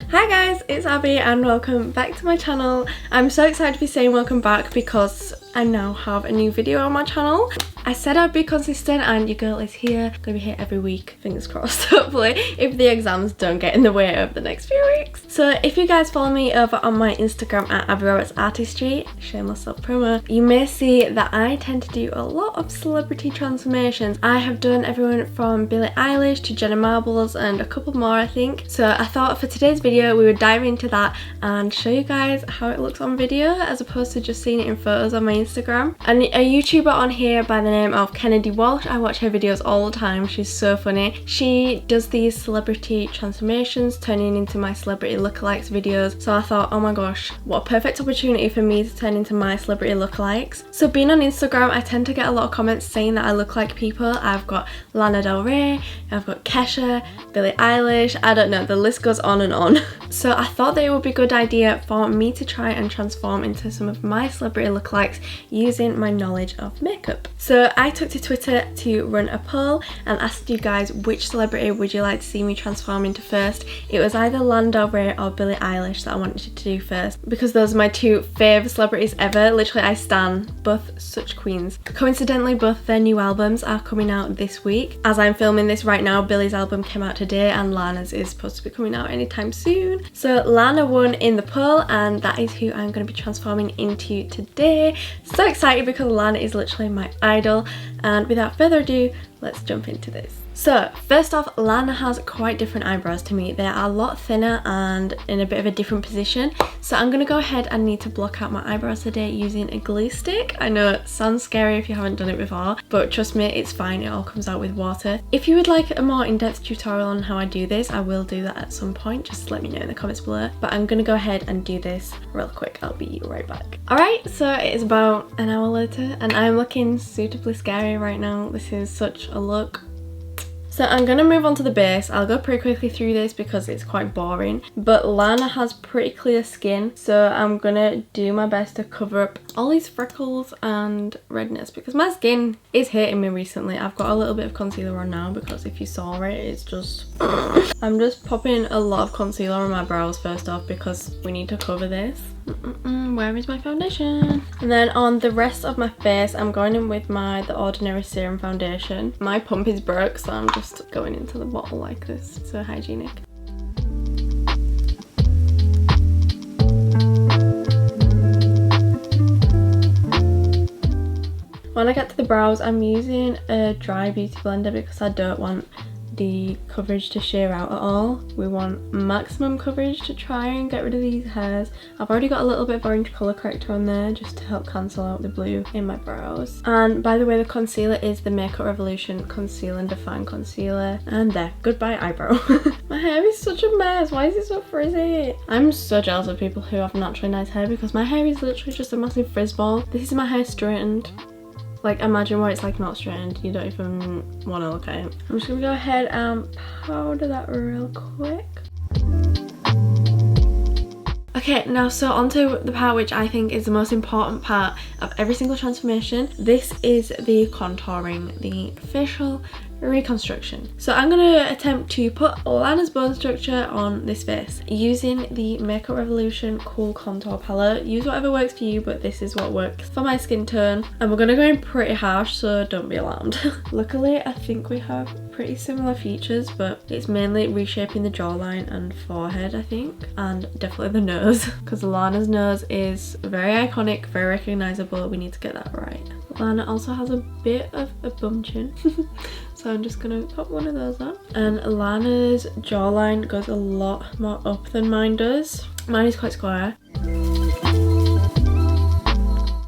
Hi guys, it's Abby and welcome back to my channel. I'm so excited to be saying welcome back because I now have a new video on my channel. I said I'd be consistent and your girl is here. I'm gonna be here every week, fingers crossed, hopefully, if the exams don't get in the way of the next few weeks. So if you guys follow me over on my Instagram at AbbyRobertsArtistry, shameless self promo, you may see that I tend to do a lot of celebrity transformations. I have done everyone from Billie Eilish to Jenna Marbles and a couple more I think. So I thought for today's video we would dive into that and show you guys how it looks on video as opposed to just seeing it in photos on my Instagram. And a YouTuber on here by the name of Kennedy Walsh, I watch her videos all the time, she's so funny. She does these celebrity transformations turning into my celebrity lookalikes videos, so I thought, oh my gosh, what a perfect opportunity for me to turn into my celebrity lookalikes. So being on Instagram, I tend to get a lot of comments saying that I look like people. I've got Lana Del Rey, I've got Kesha, Billie Eilish, I don't know, the list goes on and on. So I thought that it would be a good idea for me to try and transform into some of my celebrity lookalikes using my knowledge of makeup. So I took to Twitter to run a poll and asked you guys which celebrity would you like to see me transform into first. It was either Lana Del Rey or Billie Eilish that I wanted to do first because those are my two favourite celebrities ever. Literally I stan both such queens. Coincidentally, both their new albums are coming out this week. As I'm filming this right now, Billie's album came out today and Lana's is supposed to be coming out anytime soon. So Lana won in the poll and that is who I'm going to be transforming into today. So excited because Lana is literally my idol, and without further ado, let's jump into this. So first off, Lana has quite different eyebrows to me. They are a lot thinner and in a bit of a different position. So I'm going to go ahead and need to block out my eyebrows today using a glue stick. I know it sounds scary if you haven't done it before, but trust me, it's fine. It all comes out with water. If you would like a more in-depth tutorial on how I do this, I will do that at some point. Just let me know in the comments below. But I'm going to go ahead and do this real quick. I'll be right back. Alright, so it is about an hour later and I'm looking suitably scary right now. This is such a look. So I'm going to move on to the base. I'll go pretty quickly through this because it's quite boring. But Lana has pretty clear skin, so I'm going to do my best to cover up all these freckles and redness because my skin is hating me recently. I've got a little bit of concealer on now because if you saw it, it's just... I'm just popping a lot of concealer on my brows first off because we need to cover this. Where is my foundation? And then on the rest of my face, I'm going in with the Ordinary Serum Foundation. My pump is broke, so I'm just going into the bottle like this. So hygienic. When I get to the brows, I'm using a dry beauty blender because I don't want the coverage to shear out at all. We want maximum coverage to try and get rid of these hairs. I've already got a little bit of orange colour corrector on there just to help cancel out the blue in my brows. And by the way, the concealer is the Makeup Revolution Conceal and Define Concealer. And there, goodbye eyebrow. My hair is such a mess. Why is it so frizzy? I'm so jealous of people who have naturally nice hair because my hair is literally just a massive frizz ball. This is my hair straightened. Like, imagine what it's like not straightened. You don't even want to look at it. I'm just gonna go ahead and powder that real quick. Okay, now so onto the part which I think is the most important part of every single transformation. This is the contouring, the facial reconstruction. So I'm going to attempt to put Lana's bone structure on this face using the Makeup Revolution Cool Contour Palette. Use whatever works for you, but this is what works for my skin tone. And we're going to go in pretty harsh, so don't be alarmed. Luckily, I think we have pretty similar features, but it's mainly reshaping the jawline and forehead, I think. And definitely the nose, because Lana's nose is very iconic, very recognizable. We need to get that right. Lana also has a bit of a bum chin. So I'm just gonna pop one of those on. And Lana's jawline goes a lot more up than mine does. Mine is quite square.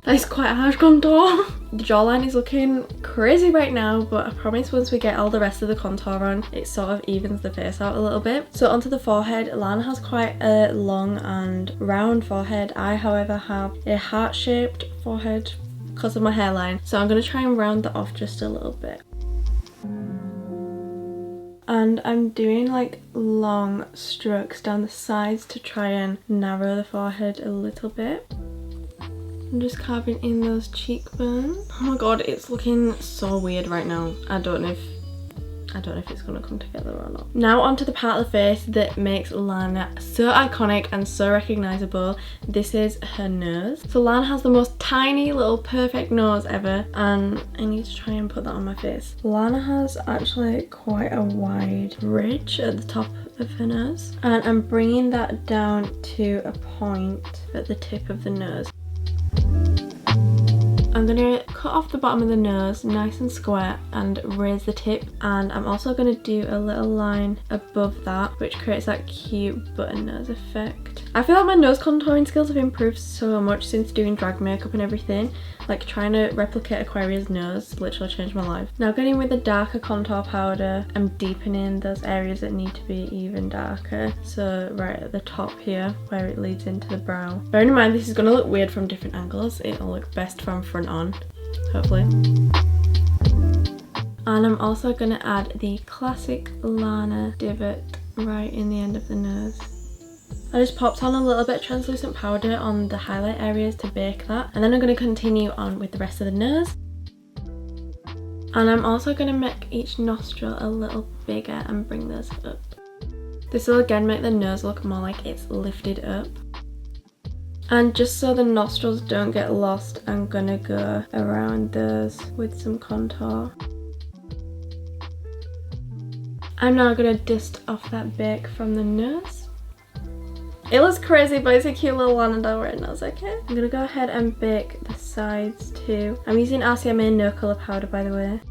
That's quite a harsh contour. The jawline is looking crazy right now, but I promise once we get all the rest of the contour on, it sort of evens the face out a little bit. So onto the forehead, Lana has quite a long and round forehead. I, however, have a heart-shaped forehead because of my hairline. So I'm gonna try and round that off just a little bit. And I'm doing like long strokes down the sides to try and narrow the forehead a little bit. I'm just carving in those cheekbones. Oh my god, it's looking so weird right now. I don't know if I don't know if it's gonna come together or not. Now onto the part of the face that makes Lana so iconic and so recognizable. This is her nose. So Lana has the most tiny little perfect nose ever, and I need to try and put that on my face. Lana has actually quite a wide ridge at the top of her nose, and I'm bringing that down to a point at the tip of the nose. I'm gonna cut off the bottom of the nose nice and square and raise the tip, and I'm also gonna do a little line above that which creates that cute button nose effect. I feel like my nose contouring skills have improved so much since doing drag makeup and everything. Like trying to replicate Aquaria's nose literally changed my life. Now going with a darker contour powder, I'm deepening those areas that need to be even darker. So right at the top here where it leads into the brow. Bearing in mind this is going to look weird from different angles, it'll look best from front on, hopefully. And I'm also going to add the classic Lana divot right in the end of the nose. I just popped on a little bit of translucent powder on the highlight areas to bake that, and then I'm going to continue on with the rest of the nose. And I'm also going to make each nostril a little bigger and bring those up. This will again make the nose look more like it's lifted up. And just so the nostrils don't get lost, I'm going to go around those with some contour. I'm now going to dust off that bake from the nose. It looks crazy, but it's a cute little Lana Del Rey nose, okay? I'm gonna go ahead and bake the sides too. I'm using RCMA no colour powder, by the way.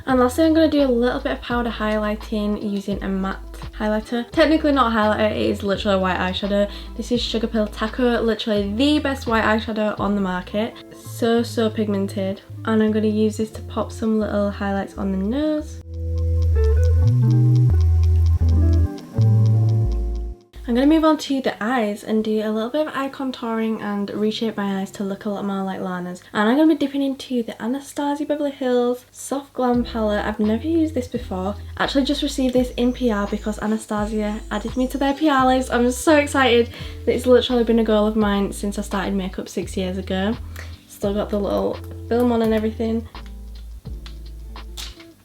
And lastly, I'm gonna do a little bit of powder highlighting using a matte highlighter. Technically not a highlighter, it is literally a white eyeshadow. This is Sugar Pill Taco, literally the best white eyeshadow on the market. So pigmented. And I'm gonna use this to pop some little highlights on the nose. I'm going to move on to the eyes and do a little bit of eye contouring and reshape my eyes to look a lot more like Lana's. And I'm going to be dipping into the Anastasia Beverly Hills Soft Glam palette. I've never used this before. Actually just received this in PR because Anastasia added me to their PR list. I'm so excited. It's literally been a goal of mine since I started makeup 6 years ago. Still got the little film on and everything.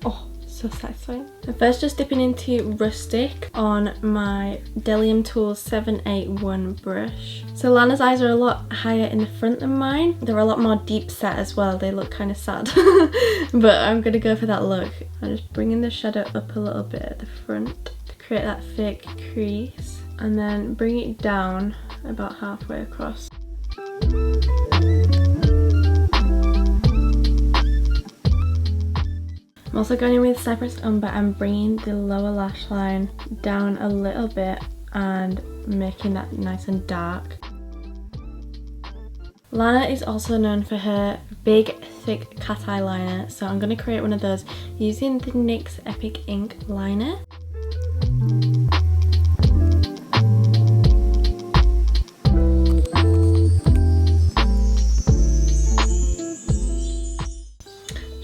Oh, so satisfying. I'm first just dipping into Rustic on my Delium Tools 781 brush. So Lana's eyes are a lot higher in the front than mine. They're a lot more deep set as well. They look kind of sad. But I'm going to go for that look. I'm just bringing the shadow up a little bit at the front to create that fake crease. And then bring it down about halfway across. I'm also going in with Cypress Umber and bringing the lower lash line down a little bit and making that nice and dark. Lana is also known for her big, thick cat eye liner, so I'm going to create one of those using the NYX Epic Ink liner.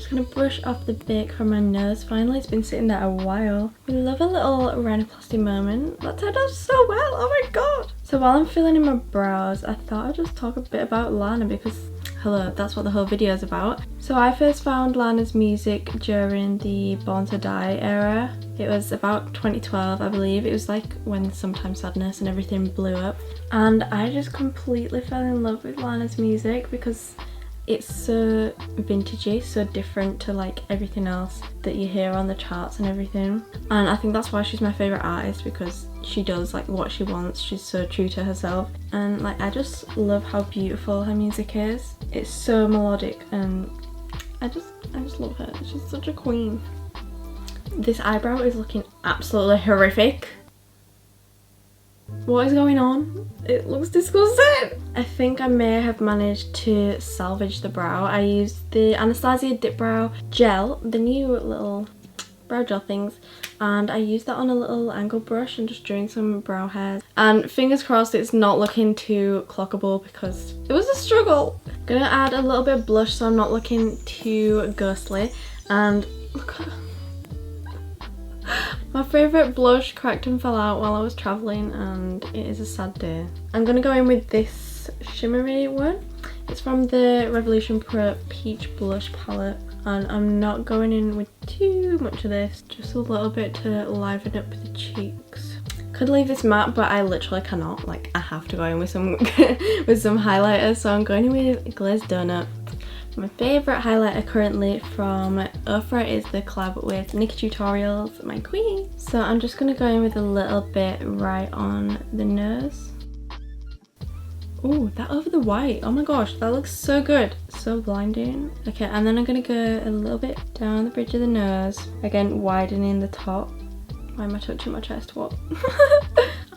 Gonna brush off the bake from my nose. Finally, it's been sitting there a while. We love a little rhinoplasty moment. That turned out so well, oh my god! So while I'm filling in my brows, I thought I'd just talk a bit about Lana because, hello, that's what the whole video is about. So I first found Lana's music during the Born to Die era. It was about 2012, I believe. It was like when Sometimes Sadness and everything blew up. And I just completely fell in love with Lana's music because it's so vintagey, so different to like everything else that you hear on the charts and everything. And I think that's why she's my favourite artist, because she does like what she wants. She's so true to herself, and like I just love how beautiful her music is. It's so melodic and I just love her. She's such a queen. This eyebrow is looking absolutely horrific. What is going on? It looks disgusting. I think I may have managed to salvage the brow. I used the Anastasia Dip Brow Gel, the new little brow gel things, and I used that on a little angle brush and just doing some brow hairs. And fingers crossed it's not looking too clockable because it was a struggle. I'm gonna add a little bit of blush so I'm not looking too ghostly. And look at my favourite blush cracked and fell out while I was travelling, and it is a sad day. I'm going to go in with this shimmery one. It's from the Revolution Pro Peach Blush palette, and I'm not going in with too much of this, just a little bit to liven up the cheeks. Could leave this matte, but I literally cannot. Like, I have to go in with some with some highlighter, so I'm going in with Glazed Donut. My favourite highlighter currently from Ofra is the collab with Nikki Tutorials, my queen. So I'm just going to go in with a little bit right on the nose. Oh, that over the white. Oh my gosh, that looks so good. So blinding. Okay, and then I'm going to go a little bit down the bridge of the nose. Again, widening the top. Why am I touching my chest? What?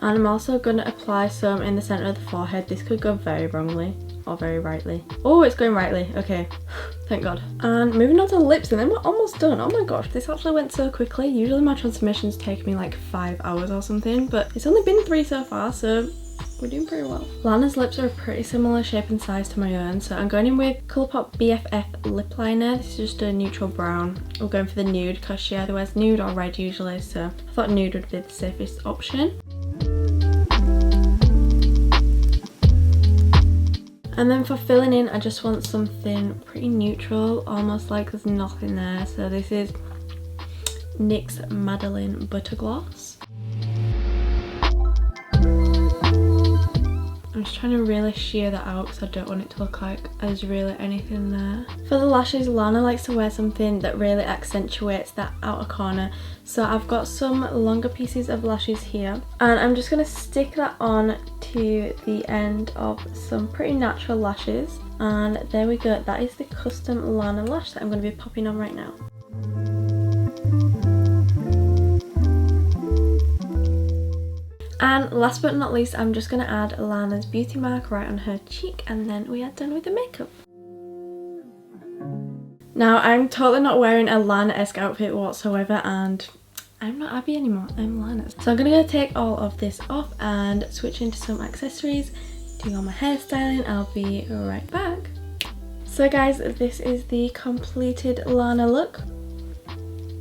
And I'm also going to apply some in the centre of the forehead. This could go very wrongly or very rightly. Oh, it's going rightly. Okay, thank God. And moving on to the lips, and then we're almost done. Oh my gosh, this actually went so quickly. Usually my transformations take me like 5 hours or something, but it's only been 3 so far, so we're doing pretty well. Lana's lips are a pretty similar shape and size to my own, so I'm going in with Colourpop BFF lip liner. This is just a neutral brown. We're going for the nude because she either wears nude or red usually, so I thought nude would be the safest option. And then for filling in, I just want something pretty neutral, almost like there's nothing there. So this is NYX Madeline Butter Gloss. I'm just trying to really sheer that out because I don't want it to look like there's really anything there. For the lashes, Lana likes to wear something that really accentuates that outer corner. So I've got some longer pieces of lashes here, and I'm just going to stick that on to the end of some pretty natural lashes. And there we go. That is the custom Lana lash that I'm going to be popping on right now. And last but not least, I'm just going to add Lana's beauty mark right on her cheek, and then we are done with the makeup. Now, I'm totally not wearing a Lana-esque outfit whatsoever, and I'm not Abby anymore, I'm Lana. So I'm going to go take all of this off and switch into some accessories, do all my hairstyling. I'll be right back. So guys, this is the completed Lana look.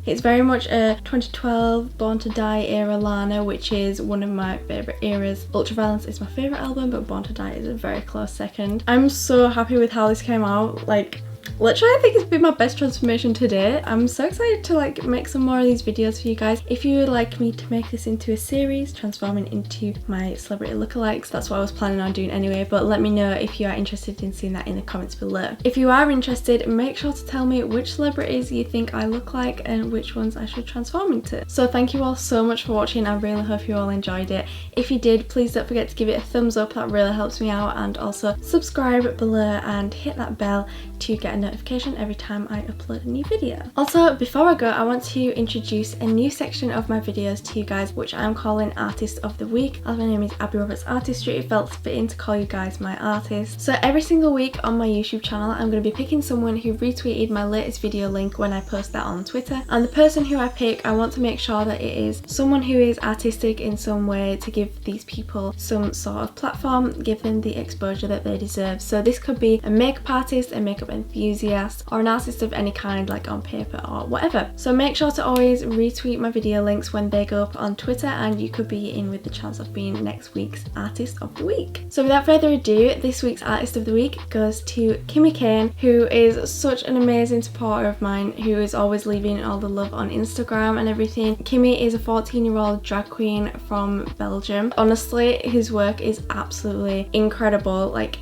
It's very much a 2012 Born to Die era Lana, which is one of my favourite eras. Ultraviolence is my favourite album, but Born to Die is a very close second. I'm so happy with how this came out. Like, literally I think it's been my best transformation to date. I'm so excited to like make some more of these videos for you guys. If you would like me to make this into a series, transforming into my celebrity lookalikes, that's what I was planning on doing anyway, but let me know if you are interested in seeing that in the comments below. If you are interested, make sure to tell me which celebrities you think I look like and which ones I should transform into. So thank you all so much for watching. I really hope you all enjoyed it. If you did, please don't forget to give it a thumbs up, that really helps me out, and also subscribe below and hit that bell to get a notification every time I upload a new video. Also, before I go, I want to introduce a new section of my videos to you guys, which I'm calling Artist of the Week. As my name is Abby Roberts Artistry, it felt fitting to call you guys my artist. So every single week on my YouTube channel, I'm going to be picking someone who retweeted my latest video link when I post that on Twitter, and the person who I pick, I want to make sure that it is someone who is artistic in some way to give these people some sort of platform, give them the exposure that they deserve. So this could be a makeup artist, a makeup enthusiast, or an artist of any kind, like on paper or whatever. So make sure to always retweet my video links when they go up on Twitter, and you could be in with the chance of being next week's Artist of the Week. So without further ado, this week's Artist of the Week goes to Kimmy Kane, who is such an amazing supporter of mine, who is always leaving all the love on Instagram and everything. Kimmy is a 14-year-old drag queen from Belgium. Honestly, his work is absolutely incredible. Like,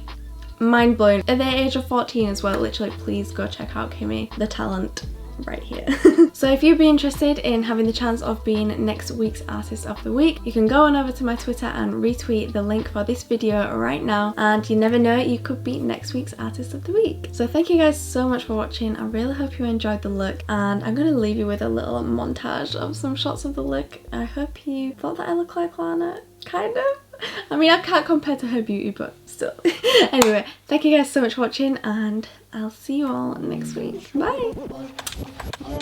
mind-blowing. At the age of 14 as well, literally, please go check out Kimmy. The talent right here. So if you'd be interested in having the chance of being next week's Artist of the Week, you can go on over to my Twitter and retweet the link for this video right now, and you never know, you could be next week's Artist of the Week. So thank you guys so much for watching. I really hope you enjoyed the look, and I'm going to leave you with a little montage of some shots of the look. I hope you thought that I look like Lana, kind of. I mean, I can't compare to her beauty, but still. Anyway, thank you guys so much for watching, and I'll see you all next week. Bye!